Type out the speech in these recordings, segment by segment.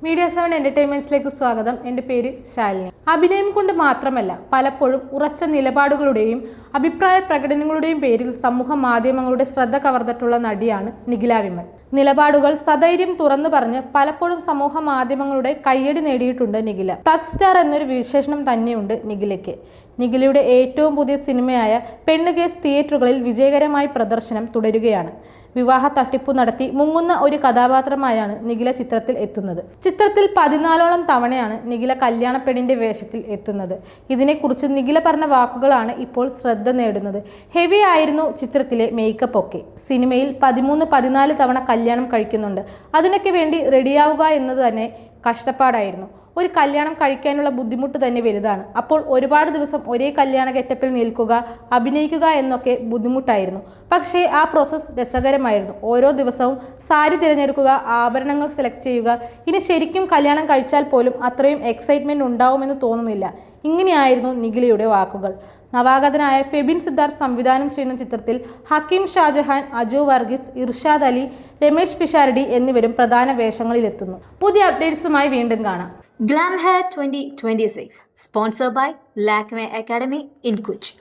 Media 7 എന്റർടൈൻമെന്റ്സിലേക്ക് സ്വാഗതം. എൻ്റെ പേര് ശാലിനി. അഭിനയം കൊണ്ട് മാത്രമല്ല, പലപ്പോഴും ഉറച്ച നിലപാടുകളുടെയും അഭിപ്രായ പ്രകടനങ്ങളുടെയും പേരിൽ സമൂഹ മാധ്യമങ്ങളുടെ ശ്രദ്ധ കവർന്നിട്ടുള്ള നടിയാണ് നിഖില വിമൽ. നിലപാടുകൾ സധൈര്യം തുറന്നു പറഞ്ഞ് പലപ്പോഴും സമൂഹ മാധ്യമങ്ങളുടെ കയ്യടി നേടിയിട്ടുണ്ട് നിഖില. തഗ് സ്റ്റാർ എന്നൊരു വിശേഷണം തന്നെയുണ്ട് നിഖിലയ്ക്ക്. നിഖിലയുടെ ഏറ്റവും പുതിയ സിനിമയായ പെണ്ണുകേസ് തിയേറ്ററുകളിൽ വിജയകരമായി പ്രദർശനം തുടരുകയാണ്. വിവാഹ തട്ടിപ്പു നടത്തി മുങ്ങുന്ന ഒരു കഥാപാത്രമായാണ് നിഖില ചിത്രത്തിൽ എത്തുന്നത്. ചിത്രത്തിൽ 14ഓളം തവണയാണ് നിഖില കല്യാണപ്പെണ്ണിന്റെ വേഷത്തിൽ എത്തുന്നത്. ഇതിനെക്കുറിച്ച് നിഖില പറഞ്ഞ വാക്കുകളാണ് ഇപ്പോൾ ശ്രദ്ധ നേടുന്നത്. ഹെവി ആയിരുന്നു ചിത്രത്തിലെ മേക്കപ്പ് ഒക്കെ. സിനിമയിൽ 13-14 തവണ കല്യാണം കഴിക്കുന്നുണ്ട്. അതിനൊക്കെ വേണ്ടി റെഡിയാവുക എന്നത് തന്നെ കഷ്ടപ്പാടായിരുന്നു. ഒരു കല്യാണം കഴിക്കാനുള്ള ബുദ്ധിമുട്ട് തന്നെ വലുതാണ്. അപ്പോൾ ഒരുപാട് ദിവസം ഒരേ കല്യാണ ഗെറ്റപ്പിൽ നിൽക്കുക, അഭിനയിക്കുക എന്നൊക്കെ ബുദ്ധിമുട്ടായിരുന്നു. പക്ഷേ ആ പ്രോസസ്സ് രസകരമായിരുന്നു. ഓരോ ദിവസവും സാരി തിരഞ്ഞെടുക്കുക, ആഭരണങ്ങൾ സെലക്ട് ചെയ്യുക. ഇനി ശരിക്കും കല്യാണം കഴിച്ചാൽ പോലും അത്രയും എക്സൈറ്റ്മെന്റ് ഉണ്ടാവുമെന്ന് തോന്നുന്നില്ല. ഇങ്ങനെയായിരുന്നു നിഖിലയുടെ വാക്കുകൾ. നവാഗതനായ ഫെബിൻ സിദ്ധാർത്ഥ് സംവിധാനം ചെയ്യുന്ന ചിത്രത്തിൽ ഹക്കീം ഷാജഹാൻ, അജു വർഗീസ്, ഇർഷാദ് അലി, രമേശ് പിഷാരടി എന്നിവരും പ്രധാന വേഷങ്ങളിലെത്തുന്നു. പുതിയ അപ്ഡേറ്റ്സുമായി വീണ്ടും കാണാം. Glam Hair 2026, sponsored by Lakme Academy in Kochi.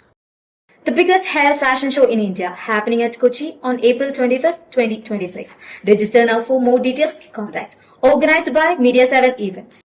The biggest hair fashion show in India, happening at Kochi on April 25th, 2026. Register now for more details. Contact. Organized by Media 7 Events.